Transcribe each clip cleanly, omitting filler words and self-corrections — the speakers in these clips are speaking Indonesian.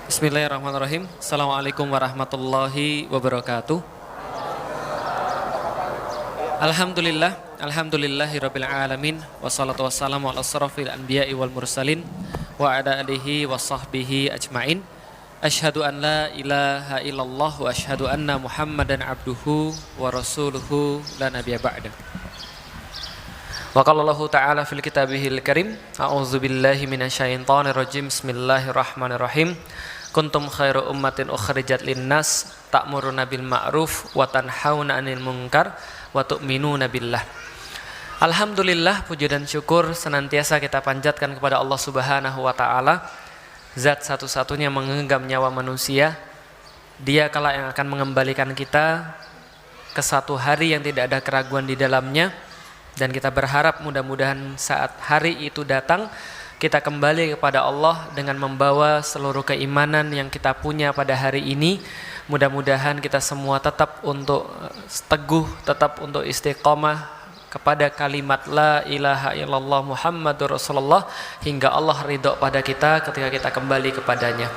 Bismillahirrahmanirrahim. Assalamualaikum warahmatullahi wabarakatuh. Alhamdulillahirabbil alamin wassalatu wassalamu ala asrofil anbiya'i wal mursalin wa ala alihi wa sahbihi ajmain. Asyhadu an la ilaha illallah wa asyhadu anna Muhammadan abduhu wa rasuluhu la nabiyya ba'da. Wa qala Allahu ta'ala fil kitabihil karim, a'udzu billahi minasyaitonir rajim. Bismillahirrahmanirrahim. Kuntum khairu ummatin ukhrijat linnas ta'muruna bil ma'ruf wa tanhauna 'anil munkar wa tu'minuna billah. Alhamdulillah, puji dan syukur senantiasa kita panjatkan kepada Allah Subhanahu wa taala, zat satu-satunya menggenggam nyawa manusia. Dia kala yang akan mengembalikan kita ke satu hari yang tidak ada keraguan di dalamnya, dan kita berharap mudah-mudahan saat hari itu datang kita kembali kepada Allah dengan membawa seluruh keimanan yang kita punya pada hari ini. Mudah-mudahan kita semua tetap untuk teguh, tetap untuk istiqomah kepada kalimat la ilaha illallah Muhammadur Rasulullah hingga Allah ridho pada kita ketika kita kembali kepadanya.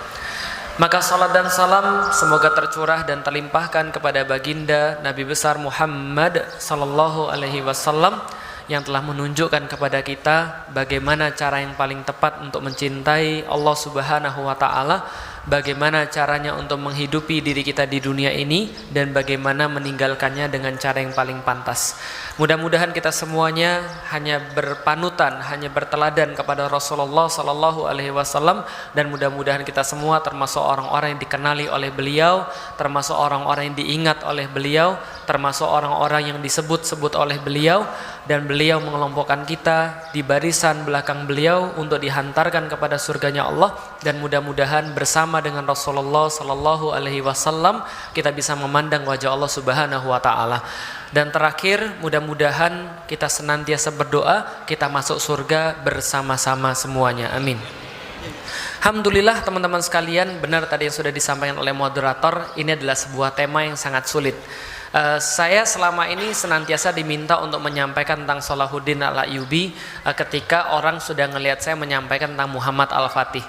Maka salat dan salam semoga tercurah dan terlimpahkan kepada baginda Nabi besar Muhammad sallallahu alaihi wasallam yang telah menunjukkan kepada kita bagaimana cara yang paling tepat untuk mencintai Allah Subhanahu wa taala, bagaimana caranya untuk menghidupi diri kita di dunia ini, dan bagaimana meninggalkannya dengan cara yang paling pantas. Mudah-mudahan kita semuanya hanya berpanutan, hanya berteladan kepada Rasulullah sallallahu alaihi wasallam, dan mudah-mudahan kita semua termasuk orang-orang yang dikenali oleh beliau, termasuk orang-orang yang diingat oleh beliau, termasuk orang-orang yang disebut-sebut oleh beliau, dan beliau mengelompokkan kita di barisan belakang beliau untuk dihantarkan kepada surganya Allah. Dan mudah-mudahan bersama dengan Rasulullah sallallahu alaihi wasallam kita bisa memandang wajah Allah Subhanahu wa taala. Dan terakhir, mudah-mudahan kita senantiasa berdoa kita masuk surga bersama-sama semuanya. Amin. Alhamdulillah teman-teman sekalian, benar tadi yang sudah disampaikan oleh moderator, ini adalah sebuah tema yang sangat sulit. Saya selama ini senantiasa diminta untuk menyampaikan tentang Salahuddin Al-Ayyubi ketika orang sudah ngelihat saya menyampaikan tentang Muhammad Al-Fatih.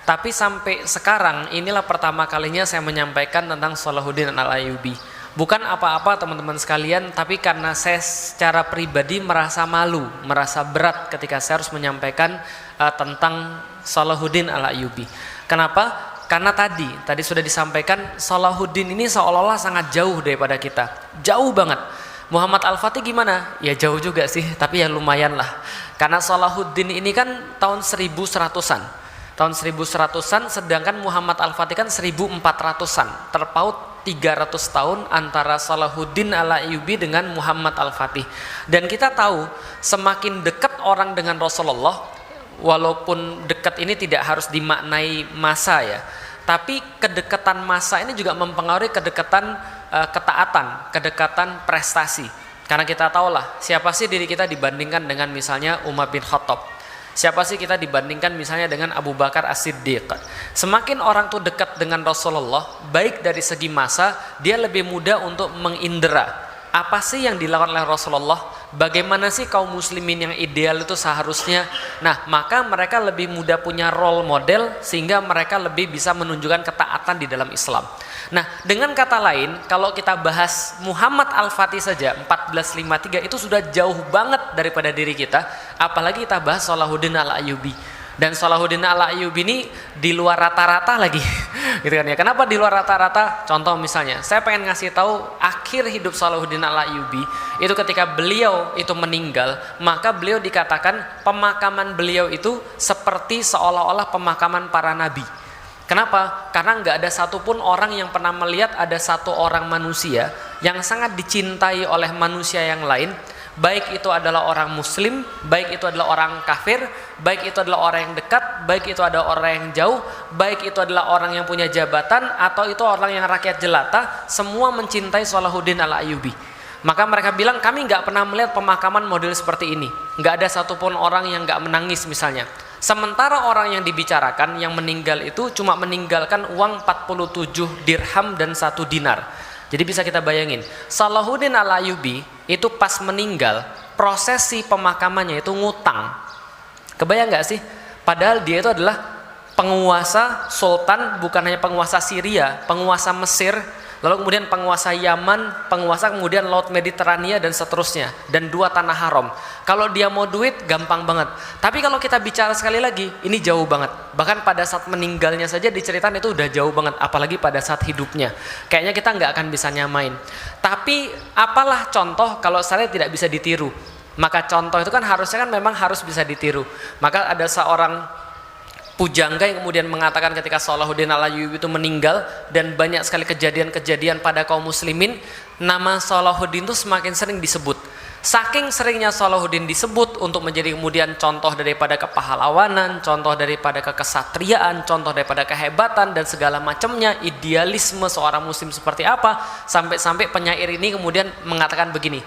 Tapi sampai sekarang inilah pertama kalinya saya menyampaikan tentang Salahuddin Al-Ayyubi. Bukan apa-apa teman-teman sekalian, tapi karena saya secara pribadi merasa malu, merasa berat ketika saya harus menyampaikan tentang Salahuddin Al-Ayyubi. Kenapa? Karena tadi sudah disampaikan, Salahuddin ini seolah-olah sangat jauh daripada kita. Jauh banget. Muhammad Al-Fatih gimana? Ya jauh juga sih, tapi ya lumayan lah. Karena Salahuddin ini kan tahun 1100-an. Tahun 1100-an, sedangkan Muhammad Al-Fatih kan 1400-an. Terpaut 300 tahun antara Salahuddin Al-Ayyubi dengan Muhammad Al-Fatih. Dan kita tahu semakin dekat orang dengan Rasulullah, walaupun dekat ini tidak harus dimaknai masa ya, tapi kedekatan masa ini juga mempengaruhi kedekatan ketaatan, kedekatan prestasi. Karena kita tahulah siapa sih diri kita dibandingkan dengan misalnya Umar bin Khattab. Siapa sih kita dibandingkan misalnya dengan Abu Bakar As-Siddiq. Semakin orang tuh dekat dengan Rasulullah, baik dari segi masa, dia lebih mudah untuk mengindera apa sih yang dilakukan oleh Rasulullah, bagaimana sih kaum muslimin yang ideal itu seharusnya. Nah, maka mereka lebih mudah punya role model sehingga mereka lebih bisa menunjukkan ketaatan di dalam Islam. Nah, dengan kata lain, kalau kita bahas Muhammad Al-Fatih saja 1453 itu sudah jauh banget daripada diri kita, apalagi kita bahas Salahuddin Al-Ayyubi. Dan Salahuddin Al-Ayyubi ini di luar rata-rata lagi gitu kan ya. Kenapa di luar rata-rata? Contoh misalnya, saya pengen ngasih tahu akhir hidup Salahuddin Al-Ayyubi itu ketika beliau itu meninggal, maka beliau dikatakan pemakaman beliau itu seperti seolah-olah pemakaman para nabi. Kenapa? Karena nggak ada satupun orang yang pernah melihat ada satu orang manusia yang sangat dicintai oleh manusia yang lain, baik itu adalah orang muslim, baik itu adalah orang kafir, baik itu adalah orang yang dekat, baik itu ada orang yang jauh, baik itu adalah orang yang punya jabatan, atau itu orang yang rakyat jelata, semua mencintai Salahuddin Al-Ayyubi. Maka mereka bilang, kami nggak pernah melihat pemakaman model seperti ini, nggak ada satupun orang yang nggak menangis misalnya. Sementara orang yang dibicarakan yang meninggal itu cuma meninggalkan uang 47 dirham dan 1 dinar. Jadi bisa kita bayangin, Salahuddin Al-Ayyubi itu pas meninggal, prosesi pemakamannya itu ngutang. Kebayang nggak sih? Padahal dia itu adalah penguasa sultan, bukan hanya penguasa Syria, penguasa Mesir, lalu kemudian penguasa Yaman, penguasa kemudian Laut Mediterania dan seterusnya, dan 2 tanah haram. Kalau dia mau duit gampang banget. Tapi kalau kita bicara sekali lagi, ini jauh banget. Bahkan pada saat meninggalnya saja diceritain itu udah jauh banget, apalagi pada saat hidupnya. Kayaknya kita nggak akan bisa nyamain. Tapi apalah contoh kalau saya tidak bisa ditiru? Maka contoh itu kan harusnya kan memang harus bisa ditiru. Maka ada seorang pujangga yang kemudian mengatakan ketika Salahuddin Al-Ayyubi itu meninggal dan banyak sekali kejadian-kejadian pada kaum muslimin, nama Salahuddin itu semakin sering disebut. Saking seringnya Salahuddin disebut untuk menjadi kemudian contoh daripada kepahlawanan, contoh daripada kekesatriaan, contoh daripada kehebatan dan segala macamnya, idealisme seorang muslim seperti apa, sampai-sampai penyair ini kemudian mengatakan begini,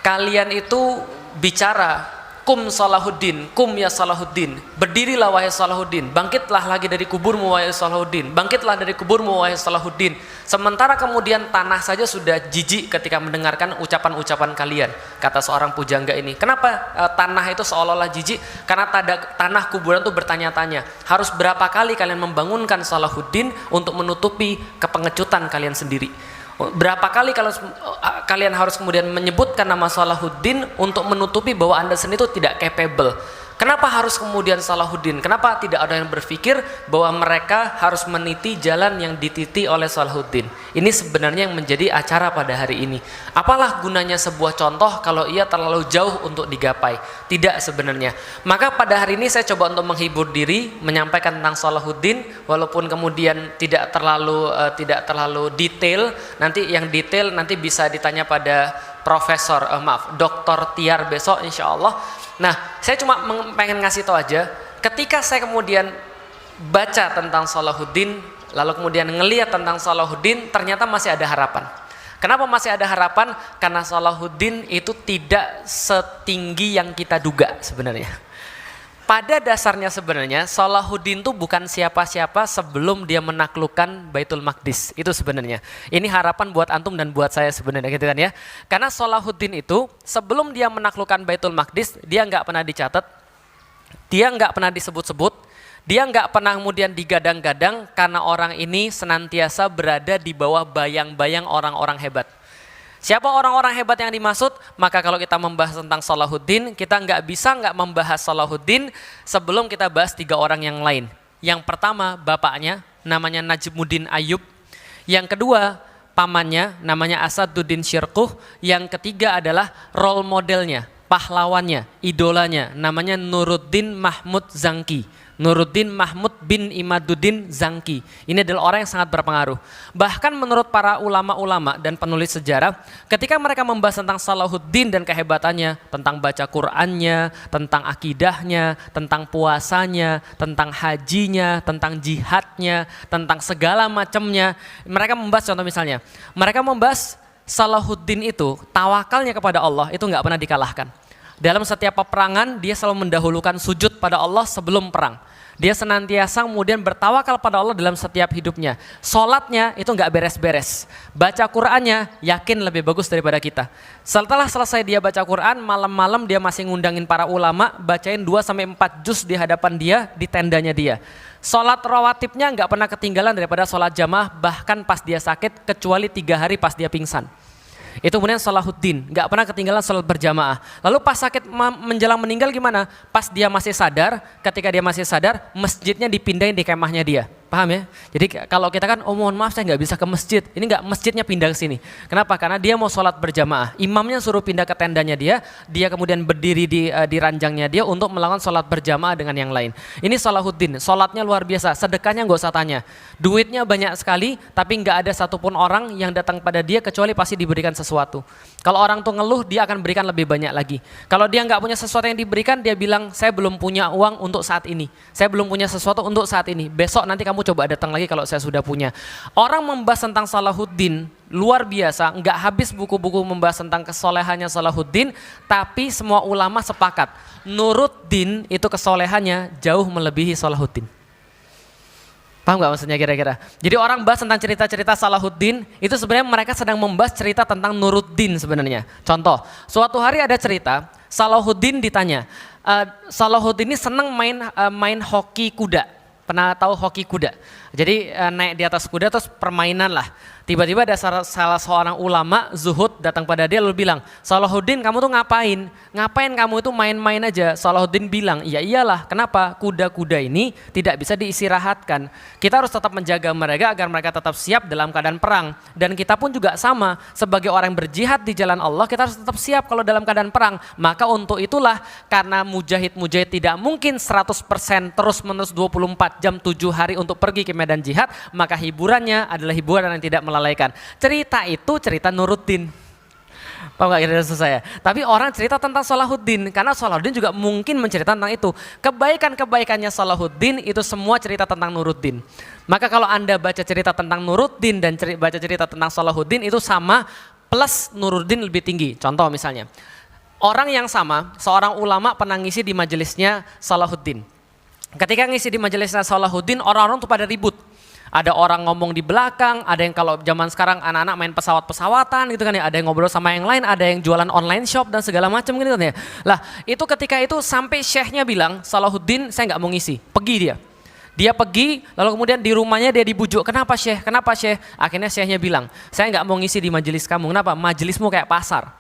kalian itu bicara kum Salahuddin, kum ya Salahuddin, berdirilah wahai Salahuddin, bangkitlah lagi dari kuburmu wahai Salahuddin, bangkitlah dari kuburmu wahai Salahuddin. Sementara kemudian tanah saja sudah jijik ketika mendengarkan ucapan-ucapan kalian, kata seorang pujangga ini. Kenapa tanah itu seolah-olah jijik? Karena tanah kuburan itu bertanya-tanya, harus berapa kali kalian membangunkan Salahuddin untuk menutupi kepengecutan kalian sendiri? Berapa kali kalau kalian harus kemudian menyebutkan nama Salahuddin untuk menutupi bahwa Anda sendiri itu tidak capable? Kenapa harus kemudian Salahuddin? Kenapa tidak ada yang berpikir bahwa mereka harus meniti jalan yang dititi oleh Salahuddin? Ini sebenarnya yang menjadi acara pada hari ini. Apalah gunanya sebuah contoh kalau ia terlalu jauh untuk digapai? Tidak sebenarnya. Maka pada hari ini saya coba untuk menghibur diri, menyampaikan tentang Salahuddin, walaupun kemudian tidak terlalu detail. Nanti yang detail nanti bisa ditanya pada Dr. Tiar besok insya Allah. Nah, saya cuma pengen ngasih tahu aja, ketika saya kemudian baca tentang Salahuddin, lalu kemudian ngelihat tentang Salahuddin, ternyata masih ada harapan. Kenapa masih ada harapan? Karena Salahuddin itu tidak setinggi yang kita duga sebenarnya. Pada dasarnya sebenarnya Salahuddin itu bukan siapa-siapa sebelum dia menaklukkan Baitul Maqdis. Itu sebenarnya. Ini harapan buat antum dan buat saya sebenarnya gitu kan ya. Karena Salahuddin itu sebelum dia menaklukkan Baitul Maqdis, dia nggak pernah dicatat, dia nggak pernah disebut-sebut, dia nggak pernah kemudian digadang-gadang karena orang ini senantiasa berada di bawah bayang-bayang orang-orang hebat. Siapa orang-orang hebat yang dimaksud? Maka kalau kita membahas tentang Salahuddin, kita nggak membahas Salahuddin sebelum kita bahas 3 orang yang lain. Yang pertama bapaknya namanya Najmuddin Ayyub, yang kedua pamannya namanya Asaduddin Syirkuh, yang ketiga adalah role modelnya, pahlawannya, idolanya namanya Nuruddin Mahmud Zangki. Nuruddin Mahmud bin Imaduddin Zangki. Ini adalah orang yang sangat berpengaruh. Bahkan menurut para ulama-ulama dan penulis sejarah, ketika mereka membahas tentang Salahuddin dan kehebatannya, tentang baca Qur'annya, tentang akidahnya, tentang puasanya, tentang hajinya, tentang jihadnya, tentang segala macamnya, mereka membahas contoh misalnya, mereka membahas Salahuddin itu tawakalnya kepada Allah itu nggak pernah dikalahkan. Dalam setiap peperangan dia selalu mendahulukan sujud pada Allah sebelum perang. Dia senantiasa kemudian bertawakal pada Allah dalam setiap hidupnya. Sholatnya itu nggak beres-beres. Baca Qur'annya yakin lebih bagus daripada kita. Setelah selesai dia baca Qur'an, malam-malam dia masih ngundangin para ulama, bacain 2-4 juz di hadapan dia, di tendanya dia. Sholat rawatibnya nggak pernah ketinggalan daripada sholat jamaah, bahkan pas dia sakit, kecuali 3 hari pas dia pingsan. Itu kemudian Salahuddin, nggak pernah ketinggalan sholat berjamaah. Lalu pas sakit menjelang meninggal gimana? Pas dia masih sadar, ketika dia masih sadar, masjidnya dipindahin di kemahnya dia. Paham ya? Jadi kalau kita kan, oh mohon maaf saya nggak bisa ke masjid. Ini nggak, masjidnya pindah ke sini. Kenapa? Karena dia mau sholat berjamaah. Imamnya suruh pindah ke tendanya dia kemudian berdiri di ranjangnya dia untuk melakukan sholat berjamaah dengan yang lain. Ini Salahuddin, sholatnya luar biasa, sedekahnya nggak usah tanya. Duitnya banyak sekali, tapi nggak ada satupun orang yang datang pada dia kecuali pasti diberikan sesuatu. Kalau orang tuh ngeluh, dia akan berikan lebih banyak lagi. Kalau dia nggak punya sesuatu yang diberikan, dia bilang, saya belum punya uang untuk saat ini. Saya belum punya sesuatu untuk saat ini. Besok nanti kamu coba datang lagi kalau saya sudah punya. Orang membahas tentang Salahuddin luar biasa, nggak habis buku-buku membahas tentang kesolehannya Salahuddin, tapi semua ulama sepakat, Nuruddin itu kesolehannya jauh melebihi Salahuddin. Paham nggak maksudnya kira-kira? Jadi orang bahas tentang cerita-cerita Salahuddin, itu sebenarnya mereka sedang membahas cerita tentang Nuruddin sebenarnya. Contoh, suatu hari ada cerita, Salahuddin ditanya, Salahuddin ini senang main hoki kuda. Pernah tahu hoki kuda? Jadi naik di atas kuda terus permainan lah. Tiba-tiba ada salah seorang ulama zuhud datang pada dia lalu bilang, Salahuddin kamu tuh ngapain? Ngapain kamu itu main-main aja? Salahuddin bilang, ya iyalah, kenapa? Kuda-kuda ini tidak bisa diistirahatkan. Kita harus tetap menjaga mereka agar mereka tetap siap dalam keadaan perang. Dan kita pun juga sama, sebagai orang yang berjihad di jalan Allah, kita harus tetap siap kalau dalam keadaan perang. Maka untuk itulah, karena mujahid-mujahid tidak mungkin 100% terus-menerus 24 jam 7 hari untuk pergi ke medan jihad, maka hiburannya adalah hiburan yang tidak melalaikan. Cerita itu cerita Nuruddin. Paham gak kira-kira saya? Tapi orang cerita tentang Salahuddin, karena Salahuddin juga mungkin menceritakan tentang itu. Kebaikan-kebaikannya Salahuddin itu semua cerita tentang Nuruddin. Maka kalau Anda baca cerita tentang Nuruddin dan baca cerita tentang Salahuddin itu sama, plus Nuruddin lebih tinggi. Contoh misalnya, orang yang sama, seorang ulama pernah ngisi di majelisnya Salahuddin. Ketika ngisi di majelisnya Salahuddin, orang-orang tuh pada ribut. Ada orang ngomong di belakang, ada yang kalau zaman sekarang anak-anak main pesawat-pesawatan gitu kan ya, ada yang ngobrol sama yang lain, ada yang jualan online shop dan segala macam gitu kan ya. Lah itu ketika itu sampai syekhnya bilang, Salahuddin saya nggak mau ngisi, pergi dia. Dia pergi, lalu kemudian di rumahnya dia dibujuk, kenapa syekh, kenapa syekh? Akhirnya syekhnya bilang, saya nggak mau ngisi di majelis kamu, kenapa? Majelismu kayak pasar.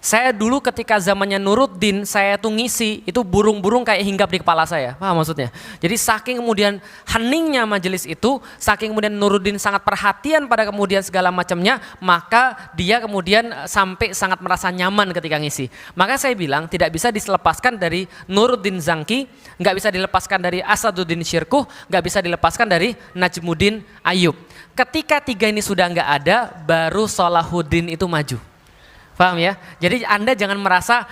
Saya dulu ketika zamannya Nuruddin, saya tuh ngisi, itu burung-burung kayak hinggap di kepala saya. Paham maksudnya? Jadi saking kemudian heningnya majelis itu, saking kemudian Nuruddin sangat perhatian pada kemudian segala macamnya, maka dia kemudian sampai sangat merasa nyaman ketika ngisi. Maka saya bilang tidak bisa dilepaskan dari Nuruddin Zangki, nggak bisa dilepaskan dari Asaduddin Syirkuh, nggak bisa dilepaskan dari Najmuddin Ayyub. Ketika tiga ini sudah nggak ada, baru Salahuddin itu maju. Paham ya? Jadi Anda jangan merasa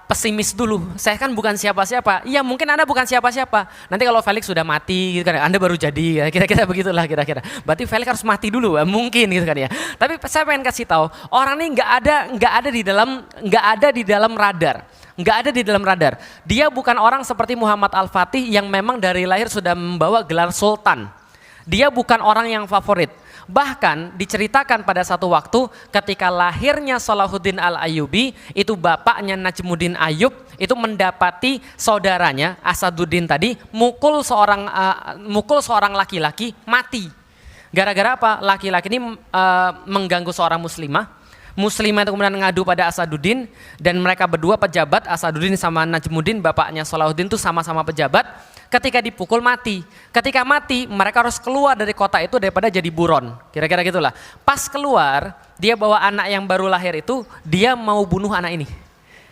pesimis dulu. Saya kan bukan siapa-siapa. Iya mungkin Anda bukan siapa-siapa. Nanti kalau Felix sudah mati, gitu kan, Anda baru jadi. Ya. Kira-kira begitulah kira-kira. Berarti Felix harus mati dulu, mungkin gitu kan ya. Tapi saya pengen kasih tahu, orang ini nggak ada di dalam radar. Nggak ada di dalam radar. Dia bukan orang seperti Muhammad Al-Fatih yang memang dari lahir sudah membawa gelar sultan. Dia bukan orang yang favorit. Bahkan diceritakan pada satu waktu ketika lahirnya Salahuddin Al-Ayyubi, itu bapaknya Najmuddin Ayyub itu mendapati saudaranya Asaduddin tadi mukul seorang laki-laki mati. Gara-gara apa? Laki-laki ini mengganggu seorang muslimah. Muslimah itu kemudian ngadu pada Asaduddin dan mereka berdua pejabat, Asaduddin sama Najmuddin bapaknya Salahuddin itu sama-sama pejabat. Ketika dipukul mati. Ketika mati mereka harus keluar dari kota itu daripada jadi buron. Kira-kira gitulah. Pas keluar dia bawa anak yang baru lahir itu, dia mau bunuh anak ini.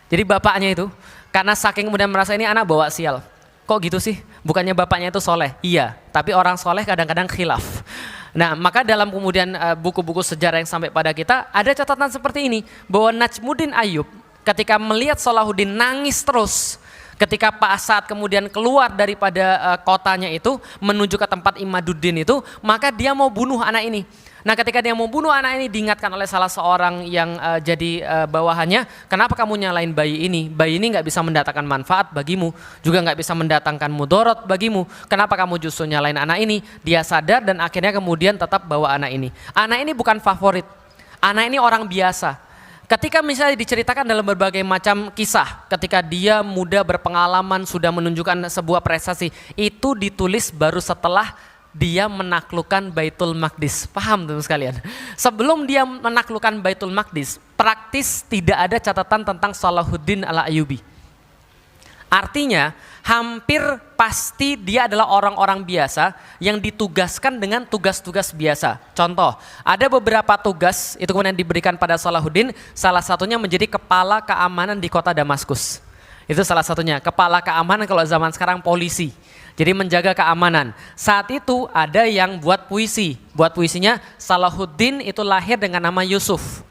Jadi bapaknya itu karena saking kemudian merasa ini anak bawa sial. Kok gitu sih? Bukannya bapaknya itu soleh? Iya, tapi orang soleh kadang-kadang khilaf. Nah maka dalam kemudian buku-buku sejarah yang sampai pada kita ada catatan seperti ini. Bahwa Najmuddin Ayyub ketika melihat Salahuddin nangis terus. Ketika Pak Asad kemudian keluar daripada kotanya itu menuju ke tempat Imaduddin itu, maka dia mau bunuh anak ini. Nah ketika dia mau bunuh anak ini diingatkan oleh salah seorang yang jadi bawahannya, kenapa kamu nyalain bayi ini? Bayi ini nggak bisa mendatangkan manfaat bagimu, juga nggak bisa mendatangkan mudorot bagimu. Kenapa kamu justru nyalain anak ini? Dia sadar dan akhirnya kemudian tetap bawa anak ini. Anak ini bukan favorit, anak ini orang biasa. Ketika misalnya diceritakan dalam berbagai macam kisah, ketika dia muda berpengalaman sudah menunjukkan sebuah prestasi, itu ditulis baru setelah dia menaklukkan Baitul Maqdis. Paham teman sekalian? Sebelum dia menaklukkan Baitul Maqdis, praktis tidak ada catatan tentang Salahuddin Al-Ayyubi. Artinya hampir pasti dia adalah orang-orang biasa yang ditugaskan dengan tugas-tugas biasa. Contoh, ada beberapa tugas itu kemudian diberikan pada Salahuddin, salah satunya menjadi kepala keamanan di kota Damaskus. Itu salah satunya, kepala keamanan kalau zaman sekarang polisi. Jadi menjaga keamanan. Saat itu ada yang buat puisi. Buat puisinya Salahuddin itu lahir dengan nama Yusuf.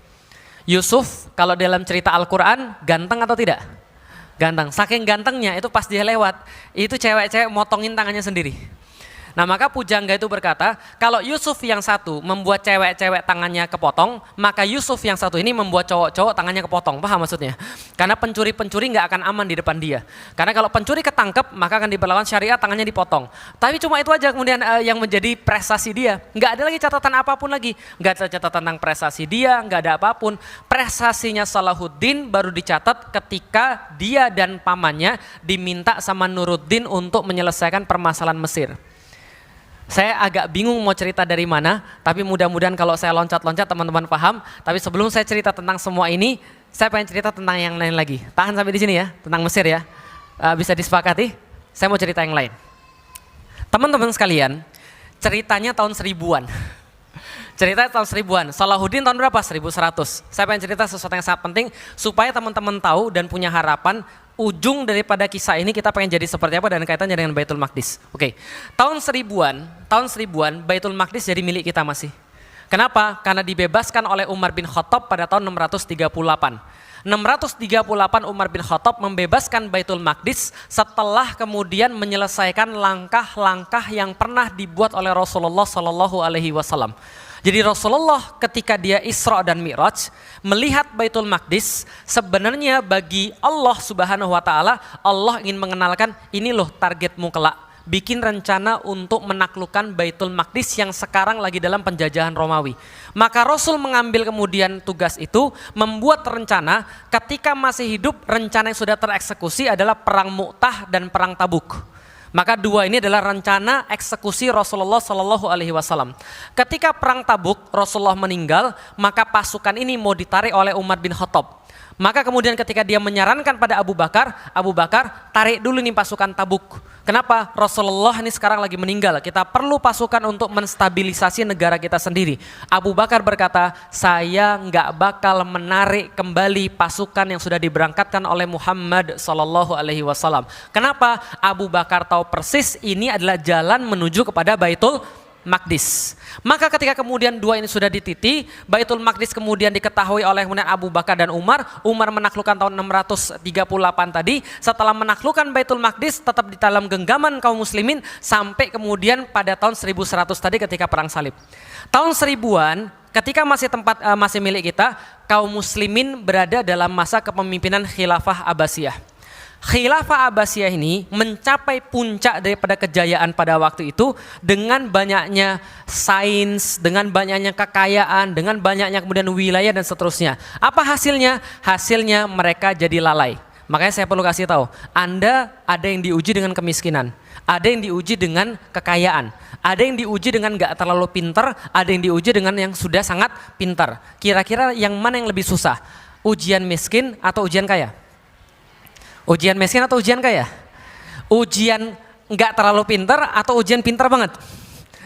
Yusuf kalau dalam cerita Al-Quran ganteng atau tidak? Ganteng, saking gantengnya itu pas dia lewat, itu cewek-cewek motongin tangannya sendiri. Nah maka pujangga itu berkata, kalau Yusuf yang satu membuat cewek-cewek tangannya kepotong, maka Yusuf yang satu ini membuat cowok-cowok tangannya kepotong. Paham maksudnya? Karena pencuri-pencuri nggak akan aman di depan dia. Karena kalau pencuri ketangkep, maka akan diberlawan syariat, tangannya dipotong. Tapi cuma itu aja kemudian yang menjadi prestasi dia. Nggak ada lagi catatan apapun lagi. Nggak ada catatan tentang prestasi dia, nggak ada apapun. Prestasinya Salahuddin baru dicatat ketika dia dan pamannya diminta sama Nuruddin untuk menyelesaikan permasalahan Mesir. Saya agak bingung mau cerita dari mana, tapi mudah-mudahan kalau saya loncat-loncat teman-teman paham. Tapi sebelum saya cerita tentang semua ini, saya pengen cerita tentang yang lain lagi. Tahan sampai di sini ya, tentang Mesir ya. Bisa disepakati? Saya mau cerita yang lain. Teman-teman sekalian, ceritanya tahun 1000-an. Cerita tahun 1000-an. Salahuddin tahun berapa? 1100. Saya pengen cerita sesuatu yang sangat penting supaya teman-teman tahu dan punya harapan. Ujung daripada kisah ini kita pengen jadi seperti apa dan kaitannya dengan Baitul Maqdis. Oke. Tahun 1000-an Baitul Maqdis jadi milik kita masih. Kenapa? Karena dibebaskan oleh Umar bin Khattab pada tahun 638. 638 Umar bin Khattab membebaskan Baitul Maqdis setelah kemudian menyelesaikan langkah-langkah yang pernah dibuat oleh Rasulullah Shallallahu Alaihi Wasallam. Jadi Rasulullah ketika dia Isra dan Mi'raj melihat Baitul Maqdis, sebenarnya bagi Allah Subhanahu wa taala, Allah ingin mengenalkan ini loh targetmu kelak. Bikin rencana untuk menaklukkan Baitul Maqdis yang sekarang lagi dalam penjajahan Romawi. Maka Rasul mengambil kemudian tugas itu, membuat rencana. Ketika masih hidup, rencana yang sudah tereksekusi adalah perang Mu'tah dan perang Tabuk. Maka dua ini adalah rencana eksekusi Rasulullah Shallallahu Alaihi Wasallam. Ketika perang Tabuk Rasulullah meninggal, maka pasukan ini mau ditarik oleh Umar bin Khattab. Maka kemudian ketika dia menyarankan pada Abu Bakar tarik dulu nih pasukan Tabuk. Kenapa? Rasulullah ini sekarang lagi meninggal. Kita perlu pasukan untuk menstabilisasi negara kita sendiri. Abu Bakar berkata, saya nggak bakal menarik kembali pasukan yang sudah diberangkatkan oleh Muhammad Sallallahu Alaihi Wasallam. Kenapa? Abu Bakar tahu persis ini adalah jalan menuju kepada Baitul Maqdis. Maka ketika kemudian dua ini sudah dititi, Baitul Maqdis kemudian diketahui oleh Abu Bakar dan Umar. Umar menaklukkan tahun 638 tadi. Setelah menaklukkan Baitul Maqdis tetap di dalam genggaman kaum muslimin sampai kemudian pada tahun 1100 tadi ketika perang salib. Tahun 1000-an ketika masih milik kita, kaum muslimin berada dalam masa kepemimpinan Khilafah Abbasiyah. Khilafah Abbasiyah ini mencapai puncak daripada kejayaan pada waktu itu dengan banyaknya sains, dengan banyaknya kekayaan, dengan banyaknya kemudian wilayah dan seterusnya. Apa hasilnya? Hasilnya mereka jadi lalai. Makanya saya perlu kasih tahu, Anda ada yang diuji dengan kemiskinan, ada yang diuji dengan kekayaan, ada yang diuji dengan gak terlalu pintar, ada yang diuji dengan yang sudah sangat pintar. Kira-kira yang mana yang lebih susah? Ujian miskin atau ujian kaya? Ujian miskin atau ujian kaya? Ujian nggak terlalu pintar atau ujian pintar banget?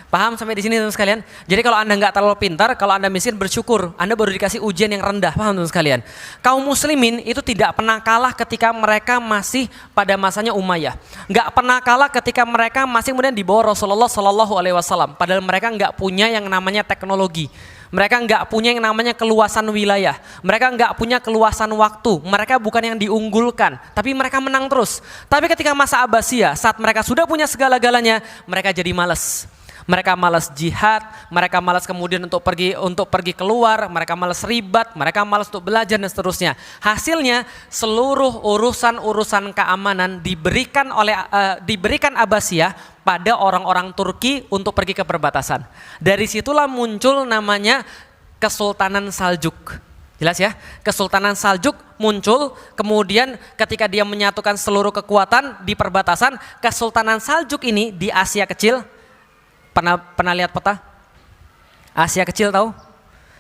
Paham sampai di sini teman sekalian? Jadi kalau Anda nggak terlalu pintar, kalau Anda miskin bersyukur, Anda baru dikasih ujian yang rendah. Paham teman sekalian? Kaum muslimin itu tidak pernah kalah ketika mereka masih pada masanya Umayyah. Nggak pernah kalah ketika mereka masih kemudian di bawah Rasulullah Shallallahu Alaihi Wasallam. Padahal mereka nggak punya yang namanya teknologi. Mereka nggak punya yang namanya keluasan wilayah. Mereka nggak punya keluasan waktu. Mereka bukan yang diunggulkan, tapi mereka menang terus. Tapi ketika masa Abbasiyah, saat mereka sudah punya segala-galanya, mereka jadi malas. Mereka malas jihad, mereka malas kemudian untuk pergi keluar, mereka malas ribat, mereka malas untuk belajar dan seterusnya. Hasilnya seluruh urusan keamanan diberikan Abbasiyah pada orang-orang Turki untuk pergi ke perbatasan. Dari situlah muncul namanya Kesultanan Saljuk. Jelas ya? Kesultanan Saljuk muncul, kemudian ketika dia menyatukan seluruh kekuatan di perbatasan, Kesultanan Saljuk ini di Asia Kecil. Pernah lihat peta? Asia Kecil tahu?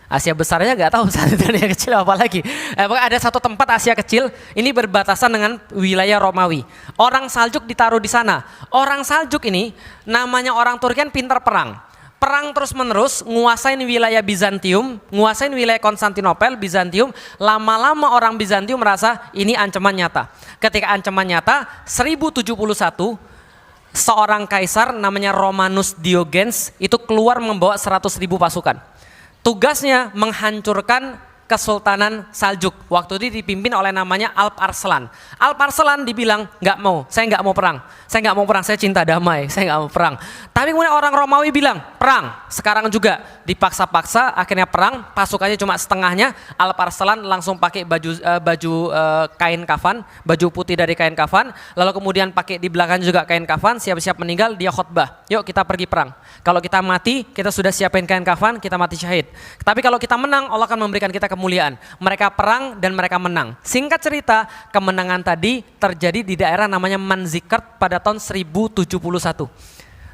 Asia besarnya nggak tahu, Asia Kecil apalagi. Ada satu tempat Asia Kecil, ini berbatasan dengan wilayah Romawi. Orang Saljuk ditaruh di sana. Orang Saljuk ini namanya orang Turki kan pintar perang. Perang terus menerus, nguasain wilayah Bizantium, nguasain wilayah Konstantinopel, Bizantium. Lama-lama orang Bizantium merasa ini ancaman nyata. Ketika ancaman nyata, 1071 seorang kaisar namanya Romanus Diogenes itu keluar membawa 100.000 pasukan. Tugasnya menghancurkan Kesultanan Saljuk. Waktu itu dipimpin oleh namanya Alp Arslan. Alp Arslan dibilang nggak mau, saya nggak mau perang. Saya nggak mau perang, saya cinta damai, saya nggak mau perang. Tapi kemudian orang Romawi bilang perang. Sekarang juga dipaksa-paksa, akhirnya perang. Pasukannya cuma setengahnya. Alp Arslan langsung pakai baju kain kafan, baju putih dari kain kafan. Lalu kemudian pakai di belakang juga kain kafan. Siap-siap meninggal, dia khotbah. Yuk kita pergi perang. Kalau kita mati, kita sudah siapin kain kafan, kita mati syahid. Tapi kalau kita menang, Allah akan memberikan kita kemuliaan. Mereka perang dan mereka menang. Singkat cerita, kemenangan tadi terjadi di daerah namanya Manzikert pada tahun 1071.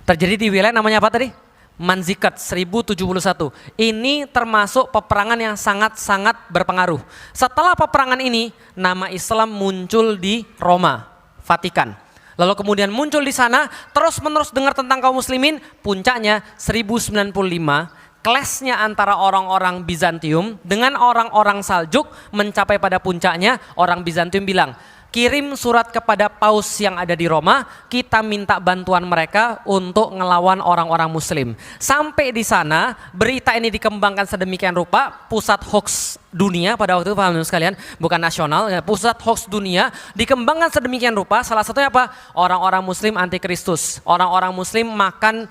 Terjadi di wilayah namanya apa tadi? Manzikert 1071. Ini termasuk peperangan yang sangat-sangat berpengaruh. Setelah peperangan ini, nama Islam muncul di Roma, Vatikan. Lalu kemudian muncul di sana, terus-menerus dengar tentang kaum muslimin, puncaknya 1095. Clash-nya antara orang-orang Bizantium dengan orang-orang Saljuk mencapai pada puncaknya. Orang Bizantium bilang, kirim surat kepada Paus yang ada di Roma, kita minta bantuan mereka untuk ngelawan orang-orang muslim. Sampai di sana, berita ini dikembangkan sedemikian rupa, pusat hoax dunia pada waktu itu, paham sekalian, bukan nasional, pusat hoax dunia dikembangkan sedemikian rupa. Salah satunya apa? Orang-orang muslim antikristus, orang-orang muslim makan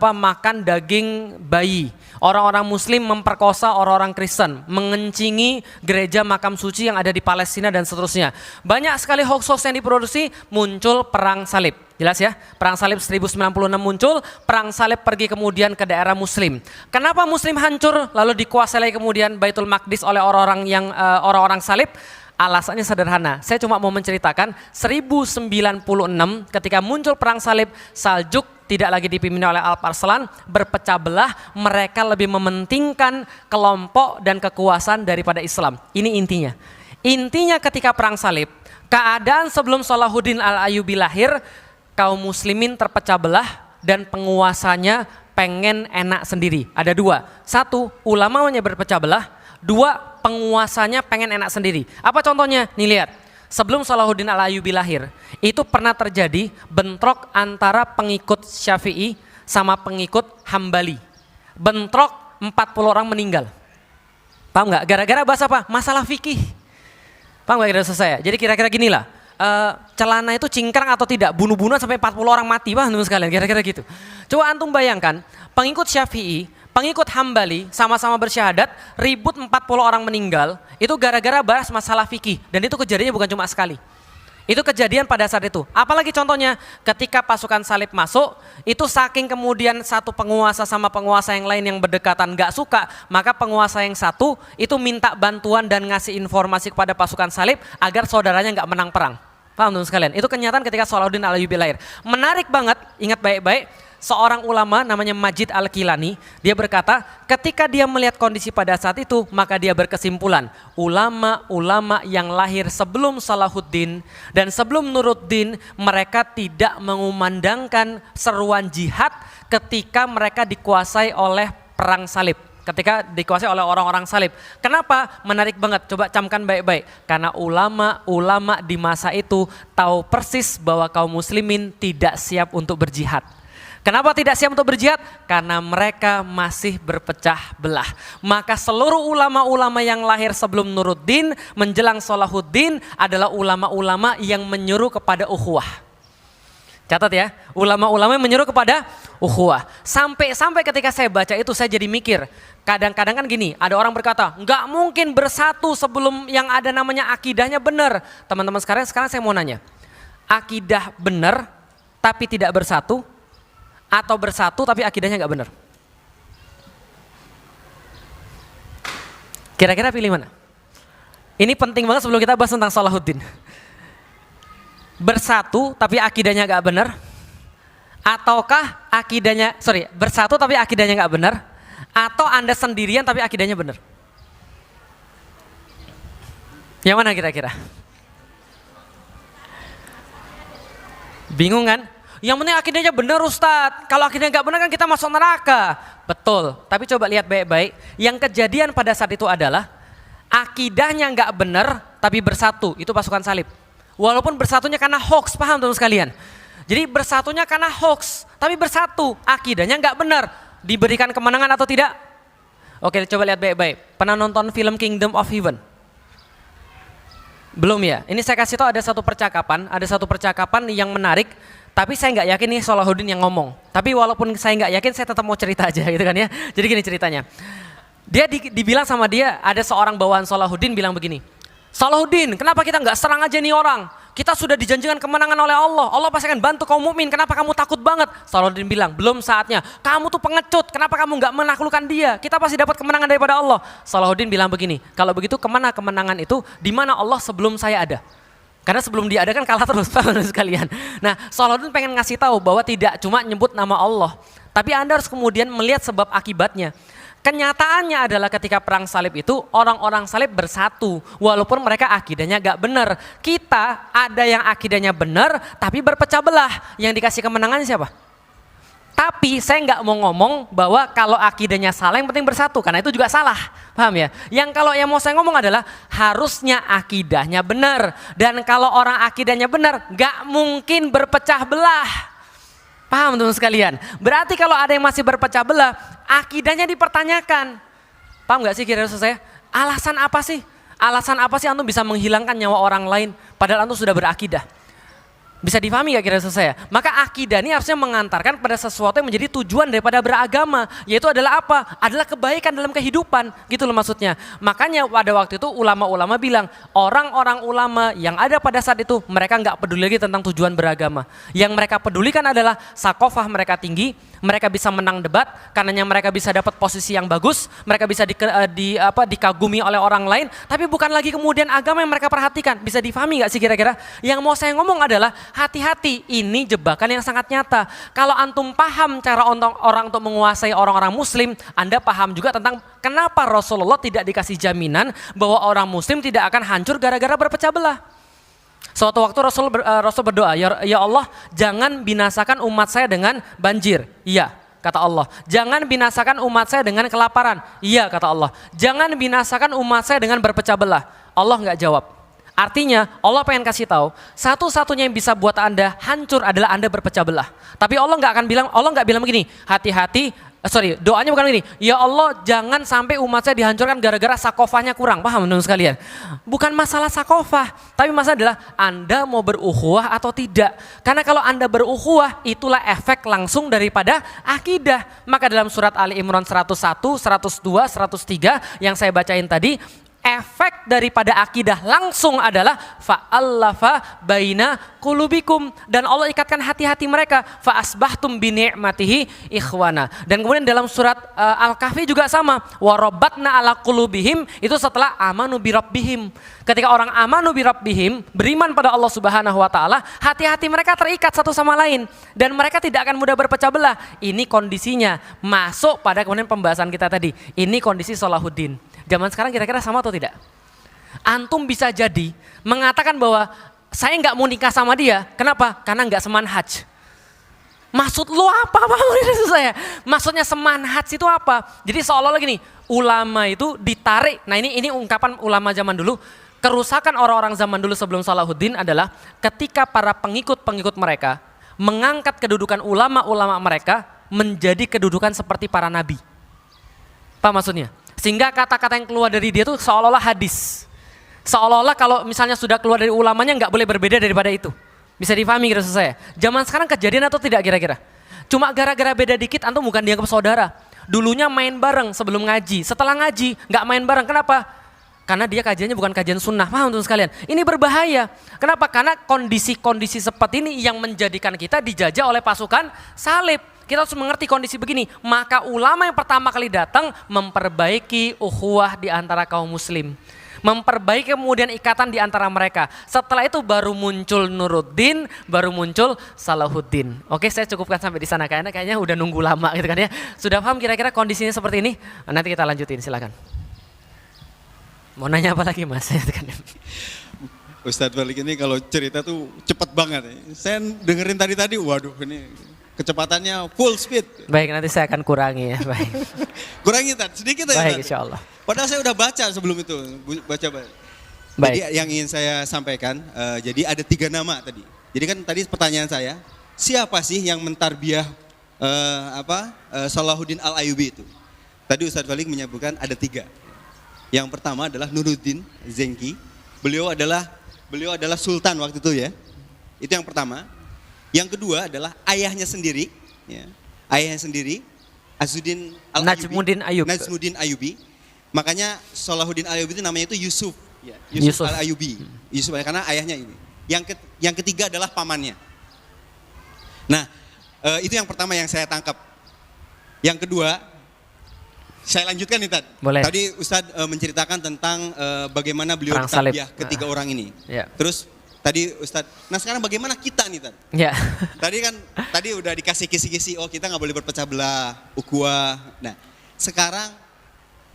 makan daging bayi, orang-orang muslim memperkosa orang-orang Kristen, mengencingi gereja makam suci yang ada di Palestina dan seterusnya. Banyak sekali hoax-hoax yang diproduksi, muncul perang salib. Jelas ya, perang salib 1096 muncul, perang salib pergi kemudian ke daerah muslim. Kenapa muslim hancur lalu dikuasai kemudian Baitul Maqdis oleh orang-orang salib? Alasannya sederhana, saya cuma mau menceritakan 1096 ketika muncul perang salib, Saljuk tidak lagi dipimpin oleh Alp Arslan, berpecah belah, mereka lebih mementingkan kelompok dan kekuasaan daripada Islam. Ini intinya. Intinya ketika perang salib, keadaan sebelum Salahuddin Al-Ayyubi lahir, kaum muslimin terpecah belah dan penguasanya pengen enak sendiri. Ada dua, satu ulamanya berpecah belah, dua penguasanya pengen enak sendiri. Apa contohnya? Nih lihat, sebelum Salahuddin Al-Ayyubi lahir, itu pernah terjadi bentrok antara pengikut Syafi'i sama pengikut Hambali. Bentrok 40 orang meninggal. Paham nggak? Gara-gara bahas apa? Masalah fikih. Paham nggak kira-kira saya? Jadi kira-kira gini lah. Celana itu cingkrang atau tidak, bunuh-bunuhan sampai 40 orang mati, paham teman sekalian, kira-kira gitu. Coba antum bayangkan, pengikut Syafi'i, pengikut Hambali sama-sama bersyahadat, ribut 40 orang meninggal, itu gara-gara bahas masalah fikih, dan itu kejadiannya bukan cuma sekali. Itu kejadian pada saat itu. Apalagi contohnya, ketika pasukan salib masuk, itu saking kemudian satu penguasa sama penguasa yang lain yang berdekatan gak suka, maka penguasa yang satu itu minta bantuan dan ngasih informasi kepada pasukan salib agar saudaranya gak menang perang. Paham teman sekalian? Itu kenyataan ketika Salahuddin Al-Ayyubi lahir. Menarik banget, ingat baik-baik, seorang ulama namanya Majid Al-Kilani, dia berkata ketika dia melihat kondisi pada saat itu, maka dia berkesimpulan, ulama-ulama yang lahir sebelum Salahuddin dan sebelum Nuruddin, mereka tidak mengumandangkan seruan jihad ketika mereka dikuasai oleh perang salib. Ketika dikuasai oleh orang-orang salib. Kenapa? Menarik banget, coba camkan baik-baik. Karena ulama-ulama di masa itu tahu persis bahwa kaum muslimin tidak siap untuk berjihad. Kenapa tidak siap untuk berjihad? Karena mereka masih berpecah belah. Maka seluruh ulama-ulama yang lahir sebelum Nuruddin menjelang Salahuddin adalah ulama-ulama yang menyuruh kepada ukhuwah. Catat ya, ulama-ulama yang menyuruh kepada ukhuwah. Sampai ketika saya baca itu saya jadi mikir, kadang-kadang kan gini, ada orang berkata, nggak mungkin bersatu sebelum yang ada namanya akidahnya benar. Teman-teman sekarang saya mau nanya, akidah benar tapi tidak bersatu, atau bersatu tapi akidahnya nggak benar? Kira-kira pilih mana? Ini penting banget sebelum kita bahas tentang Salahuddin. Bersatu tapi akidahnya gak benar, ataukah bersatu tapi akidahnya gak benar, atau Anda sendirian tapi akidahnya benar? Yang mana kira-kira? Bingung kan? Yang penting akidahnya benar Ustadz, kalau akidahnya gak benar kan kita masuk neraka. Betul, tapi coba lihat baik-baik, yang kejadian pada saat itu adalah akidahnya gak benar tapi bersatu, itu pasukan salib. Walaupun bersatunya karena hoax, paham teman sekalian? Jadi bersatunya karena hoax, tapi bersatu, akidahnya nggak benar. Diberikan kemenangan atau tidak? Oke, coba lihat baik-baik. Pernah nonton film Kingdom of Heaven? Belum ya? Ini saya kasih tahu ada satu percakapan yang menarik, tapi saya nggak yakin nih Salahuddin yang ngomong. Tapi walaupun saya nggak yakin, saya tetap mau cerita aja gitu kan ya. Jadi gini ceritanya. Dia dibilang sama dia, ada seorang bawahan Salahuddin bilang begini, Salahuddin, kenapa kita nggak serang aja nih orang? Kita sudah dijanjikan kemenangan oleh Allah. Allah pasti akan bantu kaum mukmin. Kenapa kamu takut banget? Salahuddin bilang, belum saatnya. Kamu tuh pengecut. Kenapa kamu nggak menaklukkan dia? Kita pasti dapat kemenangan daripada Allah. Salahuddin bilang begini, kalau begitu kemana kemenangan itu? Di mana Allah sebelum saya ada? Karena sebelum dia ada kan kalah terus sekalian. Nah, Salahuddin pengen ngasih tahu bahwa tidak cuma nyebut nama Allah, tapi Anda harus kemudian melihat sebab akibatnya. Kenyataannya adalah ketika perang salib itu orang-orang salib bersatu walaupun mereka akidahnya gak benar. Kita ada yang akidahnya benar tapi berpecah belah. Yang dikasih kemenangan siapa? Tapi saya nggak mau ngomong bahwa kalau akidahnya salah yang penting bersatu, karena itu juga salah, paham ya? Yang mau saya ngomong adalah harusnya akidahnya benar, dan kalau orang akidahnya benar nggak mungkin berpecah belah. Paham teman sekalian? Berarti kalau ada yang masih berpecah belah, akidahnya dipertanyakan. Paham nggak sih kira-kira saya? Alasan apa sih? Alasan apa sih antum bisa menghilangkan nyawa orang lain padahal antum sudah berakidah? Bisa difahami gak kira-kira saya? Maka akidah ini harusnya mengantarkan pada sesuatu yang menjadi tujuan daripada beragama. Yaitu adalah apa? Adalah kebaikan dalam kehidupan. Gitu loh maksudnya. Makanya pada waktu itu ulama-ulama bilang, orang-orang ulama yang ada pada saat itu, mereka gak peduli lagi tentang tujuan beragama. Yang mereka pedulikan adalah sakofah mereka tinggi, mereka bisa menang debat, karenanya mereka bisa dapat posisi yang bagus, mereka bisa dikagumi oleh orang lain, tapi bukan lagi kemudian agama yang mereka perhatikan. Bisa difahami gak sih kira-kira? Yang mau saya ngomong adalah, hati-hati, ini jebakan yang sangat nyata. Kalau antum paham cara orang untuk menguasai orang-orang muslim, Anda paham juga tentang kenapa Rasulullah tidak dikasih jaminan bahwa orang muslim tidak akan hancur gara-gara berpecah belah. Suatu waktu Rasul berdoa, ya Allah, jangan binasakan umat saya dengan banjir. Iya, kata Allah. Jangan binasakan umat saya dengan kelaparan. Iya, kata Allah. Jangan binasakan umat saya dengan berpecah belah. Allah nggak jawab. Artinya Allah pengen kasih tahu, satu-satunya yang bisa buat Anda hancur adalah Anda berpecah belah. Tapi Allah nggak bilang begini, doanya bukan begini, ya Allah jangan sampai umat saya dihancurkan gara-gara sakofahnya kurang. Paham teman sekalian? Bukan masalah sakofah, tapi masalah adalah Anda mau beruhuwah atau tidak. Karena kalau Anda beruhuwah, itulah efek langsung daripada akidah. Maka dalam surat Ali Imran 101, 102, 103 yang saya bacain tadi, efek daripada akidah langsung adalah fa'allafa baina qulubikum, dan Allah ikatkan hati-hati mereka, fa'asbahtum bi ni'matihi ikhwana. Dan kemudian dalam surat Al-Kahfi juga sama, warabatna ala qulubihim, itu setelah amanu bi rabbihim. Ketika orang amanu bi rabbihim, beriman pada Allah Subhanahu wa taala, hati-hati mereka terikat satu sama lain dan mereka tidak akan mudah berpecah belah. Ini kondisinya masuk pada kemudian pembahasan kita tadi. Ini kondisi Salahuddin. Zaman sekarang kira-kira sama atau tidak? Antum bisa jadi mengatakan bahwa saya nggak mau nikah sama dia. Kenapa? Karena nggak semanhaj. Maksud lu apa? Saya. Maksudnya semanhaj itu apa? Jadi seolah-olah gini, ulama itu ditarik. Nah ini ungkapan ulama zaman dulu. Kerusakan orang-orang zaman dulu sebelum Salahuddin adalah ketika para pengikut-pengikut mereka mengangkat kedudukan ulama-ulama mereka menjadi kedudukan seperti para nabi. Apa maksudnya? Sehingga kata-kata yang keluar dari dia itu seolah-olah hadis. Seolah-olah kalau misalnya sudah keluar dari ulamanya nggak boleh berbeda daripada itu. Bisa difahami kira-kira saya. Zaman sekarang kejadian atau tidak kira-kira? Cuma gara-gara beda dikit antum bukan dianggap saudara. Dulunya main bareng sebelum ngaji. Setelah ngaji nggak main bareng. Kenapa? Karena dia kajiannya bukan kajian sunnah. Paham teman sekalian? Ini berbahaya. Kenapa? Karena kondisi-kondisi seperti ini yang menjadikan kita dijajah oleh pasukan salib. Kita harus mengerti kondisi begini. Maka ulama yang pertama kali datang memperbaiki ukhuwah di antara kaum muslim. Memperbaiki kemudian ikatan di antara mereka. Setelah itu baru muncul Nuruddin, baru muncul Salahuddin. Oke, saya cukupkan sampai di sana. Kayaknya udah nunggu lama gitu kan ya. Sudah paham kira-kira kondisinya seperti ini? Nanti kita lanjutin, silakan. Mau nanya apa lagi Mas? Ustadz Balik ini kalau cerita tuh cepat banget. Saya dengerin tadi, waduh ini kecepatannya full speed. Baik, nanti saya akan kurangi ya. Baik. Kurangi sedikit ya. Baik, insya Allah. Padahal saya udah baca sebelum itu, baca. Jadi yang ingin saya sampaikan, jadi ada 3 nama tadi. Jadi kan tadi pertanyaan saya, siapa sih yang mentarbiah Salahuddin Al-Ayyubi itu? tadi Ustadz Falik menyebutkan ada 3. Yang pertama adalah Nuruddin Zenki. Beliau adalah sultan waktu itu ya. Itu yang pertama. Yang kedua adalah ayahnya sendiri, ya. Ayahnya sendiri, Azuddin Al-Ayyubi. Najmuddin Ayyubi. Makanya Salahuddin Ayyubi itu namanya itu Yusuf, ya. Yusuf Al-Ayyubi. Yusuf karena ayahnya ini. Yang ketiga adalah pamannya. Nah, itu yang pertama yang saya tangkap. Yang kedua, saya lanjutkan nih Tad. Boleh. Tadi Ustadz menceritakan tentang bagaimana beliau Perang salib. ditarbiyah ketiga orang ini. Ya. Terus tadi Ustadz, nah sekarang bagaimana kita nih Tad? Ya. Tadi udah dikasih kisi-kisi, oh kita nggak boleh berpecah belah, ukhuwah. Nah, sekarang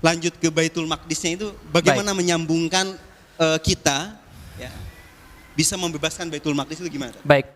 lanjut ke Baitul Maqdisnya itu bagaimana menyambungkan kita ya, bisa membebaskan Baitul Maqdis itu gimana? Baik.